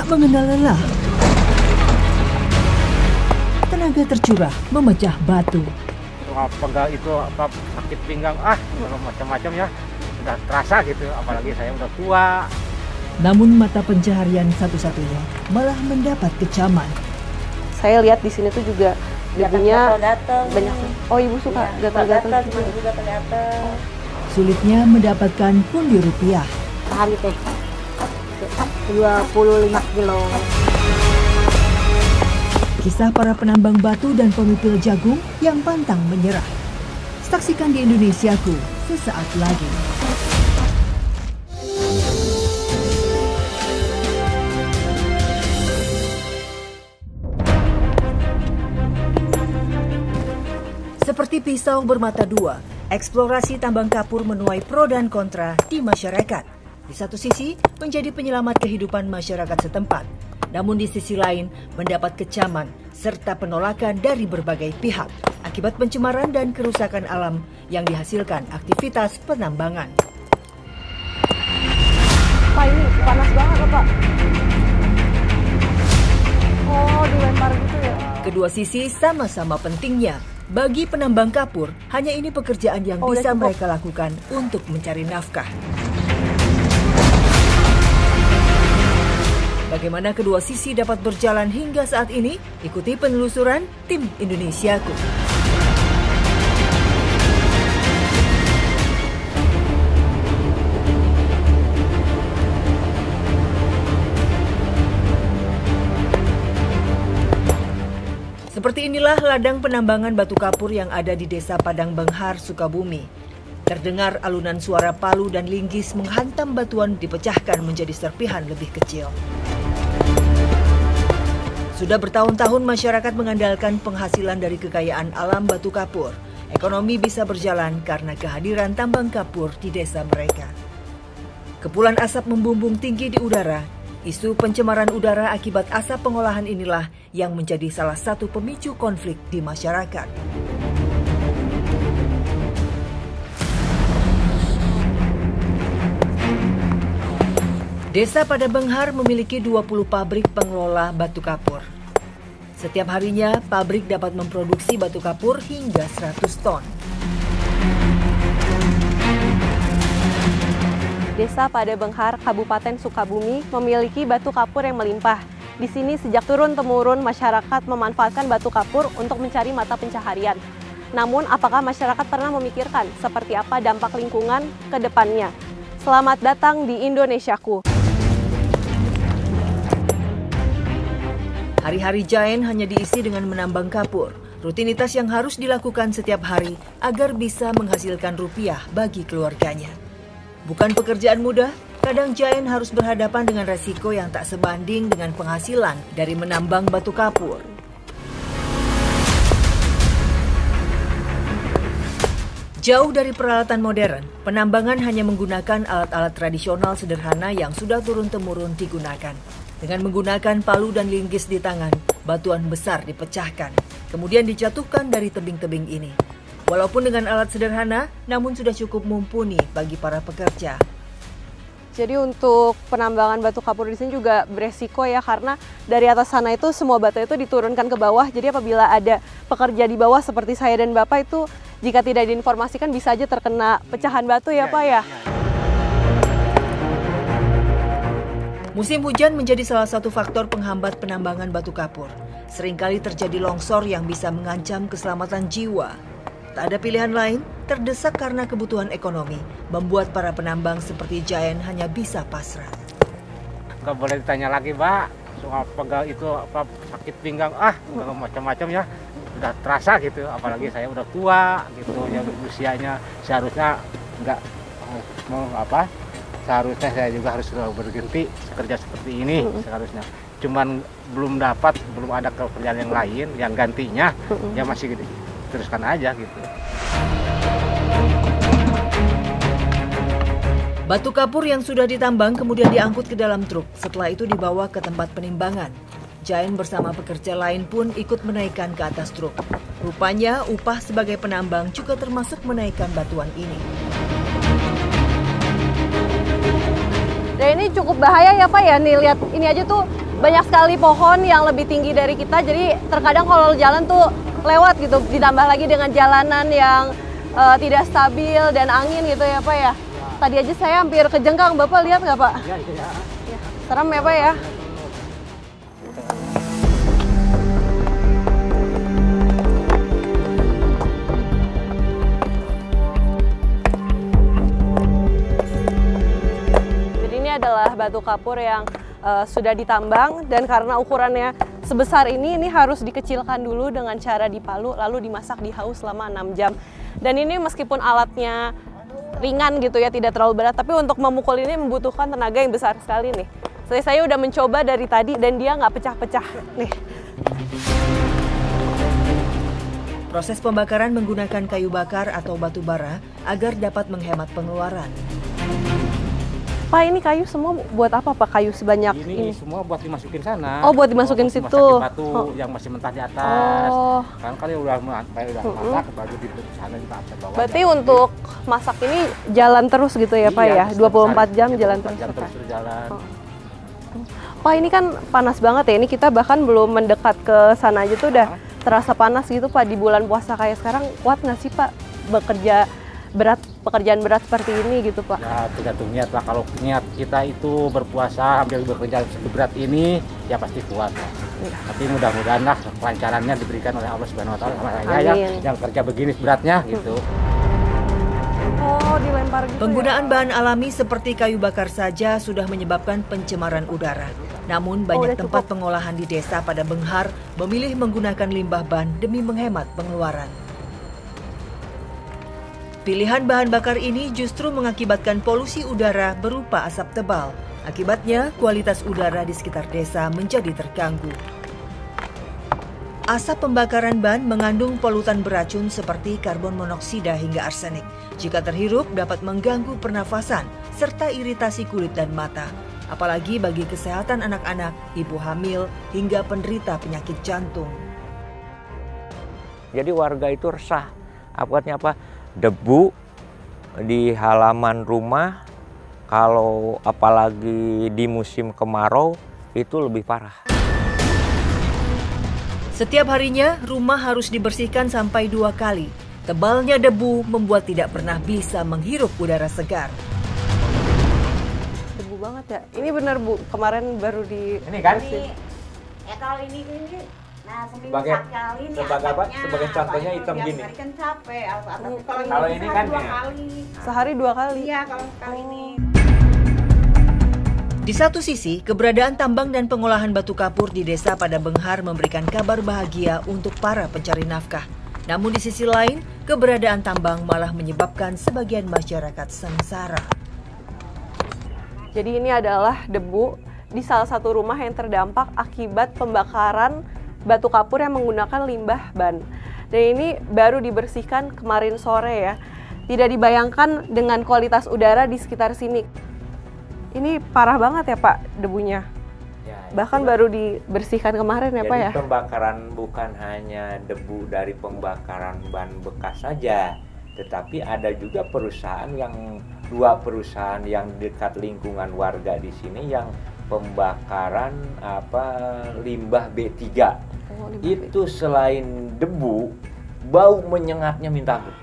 Tak mengenal lelah, tenaga tercurah memecah batu. Pegal itu sakit pinggang, macam-macam ya, udah terasa gitu, apalagi saya udah tua. Namun mata pencaharian satu-satunya malah mendapat kecaman. Saya lihat di sini tuh juga debunya banyak. Oh, ibu suka gatal-gatal? Ibu gatal-gatal. Sulitnya mendapatkan pundi rupiah. Sehari teh 25 kilo. Kisah para penambang batu dan pemipil jagung yang pantang menyerah. Saksikan di Indonesiaku sesaat lagi. Seperti pisau bermata dua, eksplorasi tambang kapur menuai pro dan kontra di masyarakat. Di satu sisi, menjadi penyelamat kehidupan masyarakat setempat. Namun di sisi lain, mendapat kecaman serta penolakan dari berbagai pihak akibat pencemaran dan kerusakan alam yang dihasilkan aktivitas penambangan. Pak, ini panas banget loh, Pak. Oh, dilempar gitu ya. Kedua sisi sama-sama pentingnya. Bagi penambang kapur, hanya ini pekerjaan yang bisa mereka lakukan untuk mencari nafkah. Bagaimana kedua sisi dapat berjalan hingga saat ini? Ikuti penelusuran tim Indonesiaku. Seperti inilah ladang penambangan batu kapur yang ada di Desa Padang Benghar, Sukabumi. Terdengar alunan suara palu dan linggis menghantam batuan dipecahkan menjadi serpihan lebih kecil. Sudah bertahun-tahun masyarakat mengandalkan penghasilan dari kekayaan alam batu kapur. Ekonomi bisa berjalan karena kehadiran tambang kapur di desa mereka. Kepulan asap membumbung tinggi di udara. Isu pencemaran udara akibat asap pengolahan inilah yang menjadi salah satu pemicu konflik di masyarakat. Desa Padang Benghar memiliki 20 pabrik pengelola batu kapur. Setiap harinya, pabrik dapat memproduksi batu kapur hingga 100 ton. Desa Padang Benghar, Kabupaten Sukabumi memiliki batu kapur yang melimpah. Di sini sejak turun-temurun masyarakat memanfaatkan batu kapur untuk mencari mata pencaharian. Namun, apakah masyarakat pernah memikirkan seperti apa dampak lingkungan ke depannya? Selamat datang di Indonesiaku. Hari-hari Jaen hanya diisi dengan menambang kapur. Rutinitas yang harus dilakukan setiap hari agar bisa menghasilkan rupiah bagi keluarganya. Bukan pekerjaan mudah, kadang Jaen harus berhadapan dengan resiko yang tak sebanding dengan penghasilan dari menambang batu kapur. Jauh dari peralatan modern, penambangan hanya menggunakan alat-alat tradisional sederhana yang sudah turun-temurun digunakan. Dengan menggunakan palu dan linggis di tangan, batuan besar dipecahkan, kemudian dijatuhkan dari tebing-tebing ini. Walaupun dengan alat sederhana, namun sudah cukup mumpuni bagi para pekerja. Jadi untuk penambangan batu kapur di sini juga beresiko ya, karena dari atas sana itu semua batu itu diturunkan ke bawah. Jadi apabila ada pekerja di bawah seperti saya dan Bapak itu, jika tidak diinformasikan bisa aja terkena pecahan batu ya Pak ya. Musim hujan menjadi salah satu faktor penghambat penambangan batu kapur. Seringkali terjadi longsor yang bisa mengancam keselamatan jiwa. Tak ada pilihan lain, terdesak karena kebutuhan ekonomi, membuat para penambang seperti Jaen hanya bisa pasrah. Nggak boleh ditanya lagi, Mbak. Soal pegal itu sakit pinggang, macam-macam ya. Udah terasa gitu, apalagi saya udah tua gitu, ya usianya seharusnya nggak seharusnya saya juga harus berhenti kerja seperti ini seharusnya. Cuman belum ada pekerjaan yang lain yang gantinya, ya masih gitu. Teruskan aja gitu. Batu kapur yang sudah ditambang kemudian diangkut ke dalam truk. Setelah itu dibawa ke tempat penimbangan. Jaen bersama pekerja lain pun ikut menaikkan ke atas truk. Rupanya upah sebagai penambang juga termasuk menaikkan batuan ini. Dan ini cukup bahaya ya Pak ya, nih lihat ini aja tuh banyak sekali pohon yang lebih tinggi dari kita, jadi terkadang kalau jalan tuh lewat gitu, ditambah lagi dengan jalanan yang tidak stabil dan angin gitu ya Pak ya. Tadi aja saya hampir kejengkang, Bapak lihat nggak Pak? Iya. Ya, serem ya Pak ya. Adalah batu kapur yang sudah ditambang, dan karena ukurannya sebesar ini harus dikecilkan dulu dengan cara dipalu lalu dimasak di haus selama 6 jam. Dan ini meskipun alatnya ringan gitu ya, tidak terlalu berat, tapi untuk memukul ini membutuhkan tenaga yang besar sekali nih. Saya udah mencoba dari tadi dan dia nggak pecah-pecah nih. Proses pembakaran menggunakan kayu bakar atau batu bara agar dapat menghemat pengeluaran. Pak, ini kayu semua buat apa Pak? Kayu sebanyak ini? Semua buat dimasukin sana. Oh, buat dimasukin situ. Batu yang masih mentah di atas. Oh. Kan kali udah masak, baru di sana kita bawa. Berarti untuk masak ini jalan terus gitu ya Pak ya? 24 jam jalan terus. Jalan. Pak, ini kan panas banget ya. Ini kita bahkan belum mendekat ke sana aja tuh udah terasa panas gitu Pak. Di bulan puasa kayak sekarang, kuat nggak sih Pak pekerjaan berat seperti ini gitu Pak? Ya tergantung niat lah. Kalau niat kita itu berpuasa sambil bekerja seberat ini, ya pasti kuat. Ya. Tapi mudah-mudahan lah kelancarannya diberikan oleh Allah Subhanahu Wa Taala sama saya ya, yang kerja begini beratnya gitu. Oh, dilempar gitu. Penggunaan bahan alami seperti kayu bakar saja sudah menyebabkan pencemaran udara. Namun banyak tempat pengolahan di desa pada Benghar memilih menggunakan limbah ban demi menghemat pengeluaran. Pilihan bahan bakar ini justru mengakibatkan polusi udara berupa asap tebal. Akibatnya, kualitas udara di sekitar desa menjadi terganggu. Asap pembakaran ban mengandung polutan beracun seperti karbon monoksida hingga arsenik. Jika terhirup dapat mengganggu pernafasan serta iritasi kulit dan mata. Apalagi bagi kesehatan anak-anak, ibu hamil, hingga penderita penyakit jantung. Jadi warga itu resah. Akibatnya apa? Debu di halaman rumah, kalau apalagi di musim kemarau itu lebih parah. Setiap harinya rumah harus dibersihkan sampai 2 kali. Tebalnya debu membuat tidak pernah bisa menghirup udara segar. Debu banget ya. Ini benar Bu, kemarin baru di ini kan? Ya kalau ini nah seminggu sekali nih sebagai apa? Sebagai contohnya hitam gini. Kan capek. Kalau ini kan 2 kali. Sehari 2 kali. Iya, kalau sekali ini. Di satu sisi, keberadaan tambang dan pengolahan batu kapur di desa pada Benghar memberikan kabar bahagia untuk para pencari nafkah. Namun di sisi lain, keberadaan tambang malah menyebabkan sebagian masyarakat sengsara. Jadi ini adalah debu di salah satu rumah yang terdampak akibat pembakaran batu kapur yang menggunakan limbah ban. Dan ini baru dibersihkan kemarin sore ya. Tidak dibayangkan dengan kualitas udara di sekitar sini. Ini parah banget ya Pak debunya. Ya, bahkan baru dibersihkan kemarin ya Pak ya. Jadi pembakaran bukan hanya debu dari pembakaran ban bekas saja, tetapi ada juga dua perusahaan yang dekat lingkungan warga di sini yang pembakaran limbah B3. Itu selain debu, bau menyengatnya minta ampun.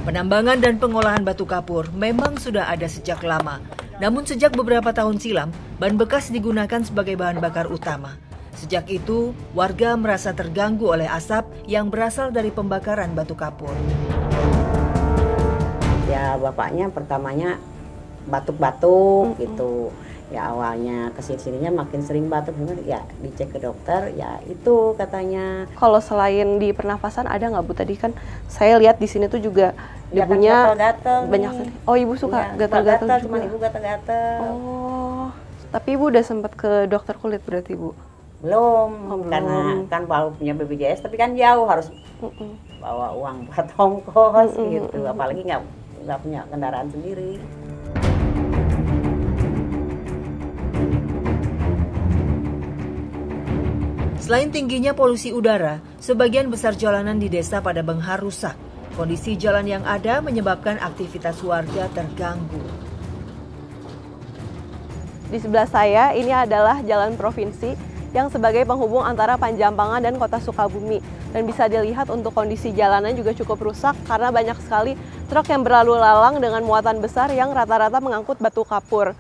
Penambangan dan pengolahan batu kapur memang sudah ada sejak lama. Namun sejak beberapa tahun silam, ban bekas digunakan sebagai bahan bakar utama. Sejak itu, warga merasa terganggu oleh asap yang berasal dari pembakaran batu kapur. Ya bapaknya pertamanya batuk-batuk gitu. Ya awalnya kesini-sininya makin sering batuk, ya dicek ke dokter, ya itu katanya. Kalau selain di pernafasan ada nggak Bu? Tadi kan saya lihat di sini tuh juga debunya gatal-gatal banyak sekali. Oh Ibu suka gatal-gatal juga? Cuma Ibu gatal-gatal. Oh, tapi Ibu udah sempat ke dokter kulit berarti Bu? Belum, karena kan baru punya BPJS, tapi kan jauh harus bawa uang buat ongkos gitu, apalagi nggak punya kendaraan sendiri. Selain tingginya polusi udara, sebagian besar jalanan di desa pada Benghar rusak. Kondisi jalan yang ada menyebabkan aktivitas warga terganggu. Di sebelah saya ini adalah jalan provinsi yang sebagai penghubung antara Panjampangan dan Kota Sukabumi. Dan bisa dilihat untuk kondisi jalanan juga cukup rusak karena banyak sekali truk yang berlalu lalang dengan muatan besar yang rata-rata mengangkut batu kapur.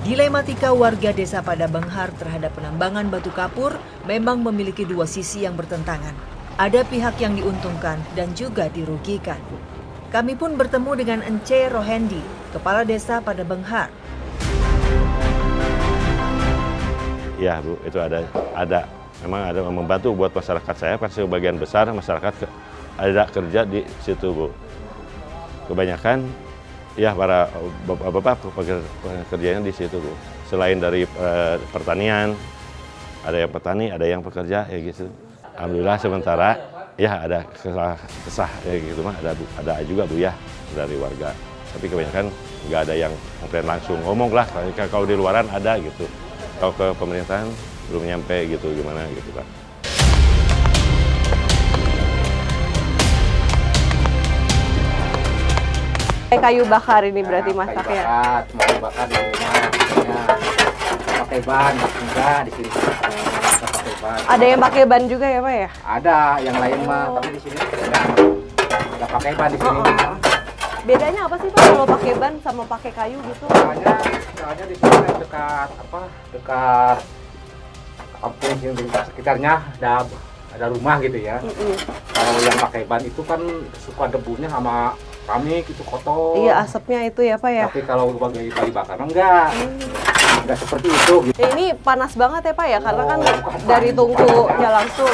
Dilematika warga desa Padabenghar terhadap penambangan batu kapur memang memiliki dua sisi yang bertentangan. Ada pihak yang diuntungkan dan juga dirugikan. Kami pun bertemu dengan Ence Rohendi, Kepala Desa Padabenghar. Ya Bu, itu memang ada membantu buat masyarakat saya, karena sebagian besar masyarakat ada kerja di situ Bu. Kebanyakan ya para bapak pekerjanya di situ Bu. Selain dari pertanian, ada yang petani, ada yang pekerja ya gitu. Alhamdulillah sementara ya ada kesah ya gitu mah, ada juga Bu ya dari warga. Tapi kebanyakan nggak ada yang komplain langsung, ngomong lah kalau di luaran ada gitu. Kalau ke pemerintahan belum nyampe gitu, gimana gitu Pak. Kayu bakar ini berarti masaknya? Kayu bakar di rumah, pakai ban, enggak di sini. Pakai ban. Ada yang pakai ban juga ya Pak ya? Ada, yang lain mah, tapi di sini enggak pakai ban di sini. Bedanya apa sih Pak kalau pakai ban sama pakai kayu gitu? Soalnya di sini dekat kampung di sekitarnya ada rumah gitu ya. Kalau yang pakai ban itu kan suka debunya sama kami gitu kotor. Iya, asapnya itu ya Pak ya. Tapi kalau bagai kayu bakar enggak seperti itu gitu. Ini panas banget ya Pak ya, karena kan dari tungkunya langsung.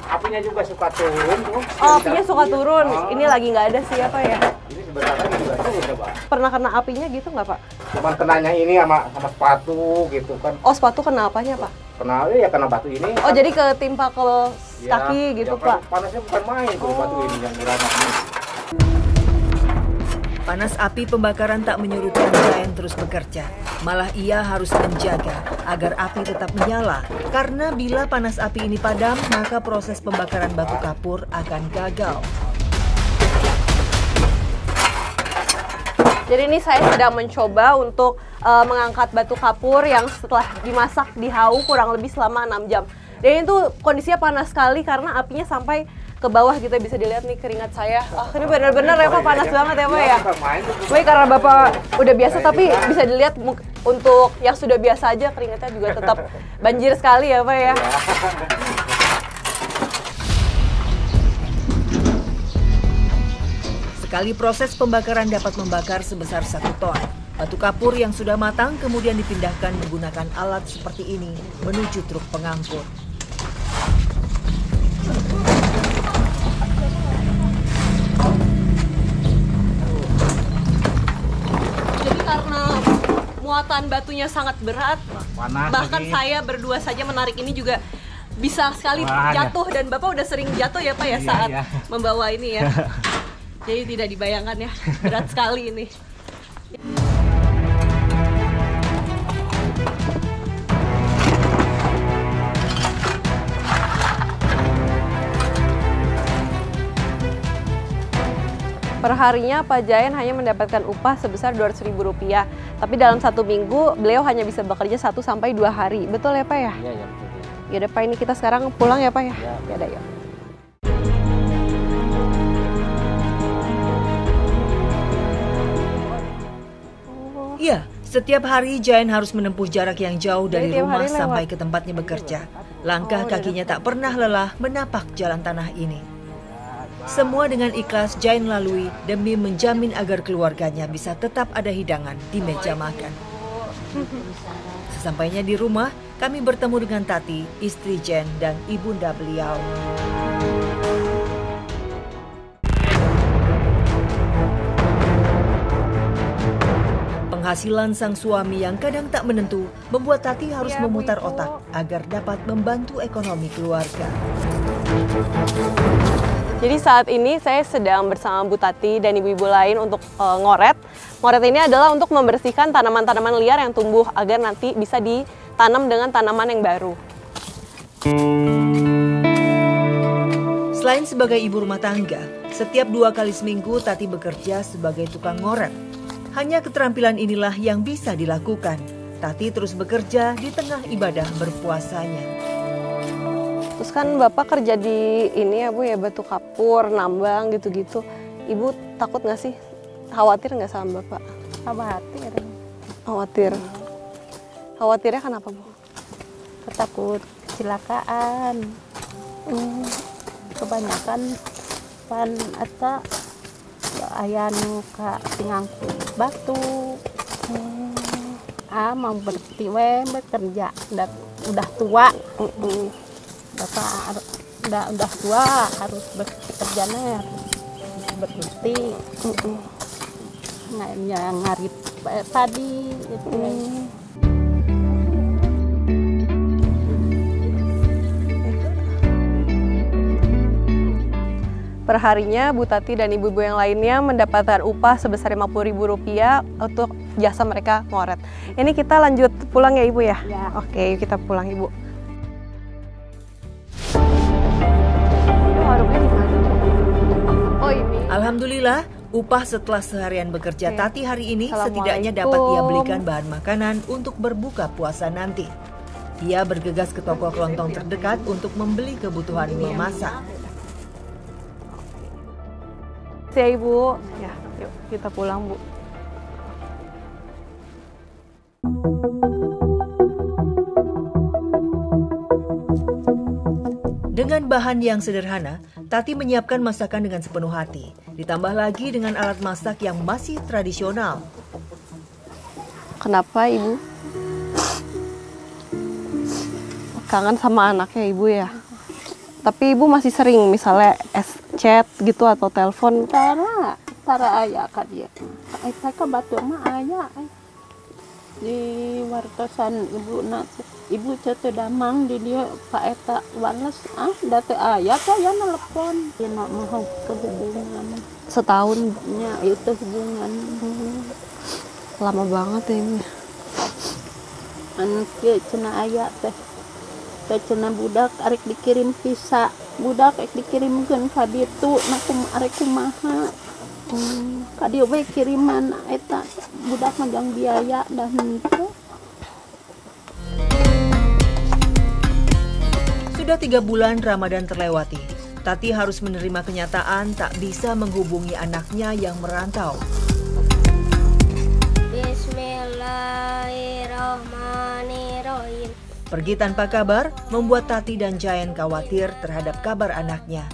Apinya juga suka turun tuh. Oh, apinya suka turun. Ini lagi nggak ada sih ya Pak ya. Ini sebenarnya juga turun ya Pak. Pernah kena apinya gitu nggak Pak? Cuman kenanya ini sama sepatu gitu kan. Oh, sepatu kena apanya Pak? Kena batu ini. Oh, jadi ketimpa ke kaki gitu Pak? Panasnya bukan main tuh batu ini yang beranak ini. Panas api pembakaran tak menyurutkan Jayan terus bekerja. Malah ia harus menjaga agar api tetap menyala. Karena bila panas api ini padam, maka proses pembakaran batu kapur akan gagal. Jadi ini saya sedang mencoba untuk mengangkat batu kapur yang setelah dimasak di hawu kurang lebih selama 6 jam. Dan itu kondisinya panas sekali karena apinya sampai ke bawah gitu, bisa dilihat nih keringat saya. Ini benar-benar ya Pak, panas banget ya Pak ya. Baik, karena Bapak udah biasa, tapi bisa dilihat untuk yang sudah biasa aja keringatnya juga tetap banjir sekali ya Pak ya. Sekali proses pembakaran dapat membakar sebesar 1 ton. Batu kapur yang sudah matang kemudian dipindahkan menggunakan alat seperti ini menuju truk pengangkut. Jadi karena muatan batunya sangat berat, bahkan lagi. Saya berdua saja menarik ini juga bisa sekali jatuh, dan Bapak udah sering jatuh ya Pak ya saat membawa ini ya. Jadi tidak dibayangkan ya, berat sekali ini. Perharinya Pak Jayan hanya mendapatkan upah sebesar Rp200.000. Tapi dalam 1 minggu beliau hanya bisa bekerja 1 sampai 2 hari. Betul ya Pak ya? Iya, ya betul. Ya udah Pak, ini kita sekarang pulang ya Pak ya? Ya udah yuk. Ya, setiap hari Jayan harus menempuh jarak yang jauh dari rumah sampai ke tempatnya bekerja. Langkah kakinya tak pernah lelah menapak jalan tanah ini. Semua dengan ikhlas Jayan lalui demi menjamin agar keluarganya bisa tetap ada hidangan di meja makan. Sesampainya di rumah, kami bertemu dengan Tati, istri Jayan dan ibunda beliau. Penghasilan sang suami yang kadang tak menentu membuat Tati harus memutar otak agar dapat membantu ekonomi keluarga. Jadi saat ini saya sedang bersama Bu Tati dan ibu-ibu lain untuk ngoret. Ngoret ini adalah untuk membersihkan tanaman-tanaman liar yang tumbuh agar nanti bisa ditanam dengan tanaman yang baru. Selain sebagai ibu rumah tangga, setiap 2 kali seminggu Tati bekerja sebagai tukang ngoret. Hanya keterampilan inilah yang bisa dilakukan. Tati terus bekerja di tengah ibadah berpuasanya. Terus kan Bapak kerja di ini ya Bu ya, batu kapur, nambang gitu-gitu. Ibu takut nggak sih? Khawatir nggak sama Bapak? Khawatir. Khawatir. Khawatirnya kenapa Bu? Takut kecelakaan. Kebanyakan pan eta aya nu ka ngangkut batu. Mau berhenti we bekerja udah tua. Bapak udah tua harus bekerja nih, berhenti. Ngarip padi gitu. Perharinya Bu Tati dan ibu-ibu yang lainnya mendapatkan upah sebesar Rp50.000 untuk jasa mereka ngoret. Ini kita lanjut pulang ya Ibu ya? Ya. Oke, yuk kita pulang Ibu. Oh ini. Alhamdulillah, upah setelah seharian bekerja Tati hari ini setidaknya dapat ia belikan bahan makanan untuk berbuka puasa nanti. Ia bergegas ke toko kelontong terdekat untuk membeli kebutuhan memasak. Ya Ibu, ya yuk kita pulang Bu. Dengan bahan yang sederhana, Tati menyiapkan masakan dengan sepenuh hati. Ditambah lagi dengan alat masak yang masih tradisional. Kenapa Ibu? Kangen sama anaknya Ibu ya? Tapi Ibu masih sering misalnya chat gitu atau telepon? Tara aya ka dia. Eta ka batur mah aya. Di wartosan ibu teu damang di dia Pak eta wales da teu aya ka ya nelpon. Dia mau kehubungan. Setahun Nya itu hubungan. lama banget ya Ibu. Anu kieu cenah aya teh. Teh cenah budak arek dikirim visa. Budak arek dikirimkeun ka ditu na arek kumaha. Ka dieu we kiriman eta budak mah jang biaya dah henteu. Sudah 3 bulan Ramadan terlewati. Tati harus menerima kenyataan tak bisa menghubungi anaknya yang merantau. Bismillahirrahmanirrahim. Pergi tanpa kabar membuat Tati dan Jayan khawatir terhadap kabar anaknya.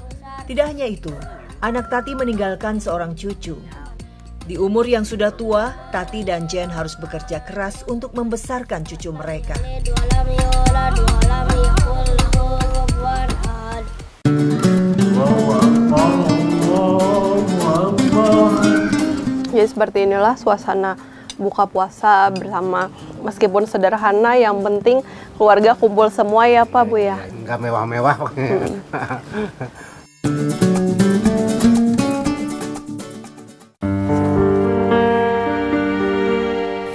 Tidak hanya itu, anak Tati meninggalkan seorang cucu. Di umur yang sudah tua, Tati dan Jayan harus bekerja keras untuk membesarkan cucu mereka. Jadi seperti inilah suasana buka puasa bersama, meskipun sederhana, yang penting keluarga kumpul semua ya Pak Bu ya. Nggak mewah-mewah.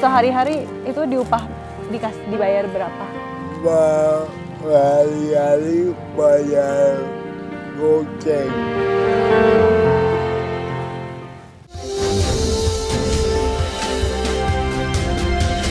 Sehari-hari itu dibayar berapa? Hari-hari bayar goceng.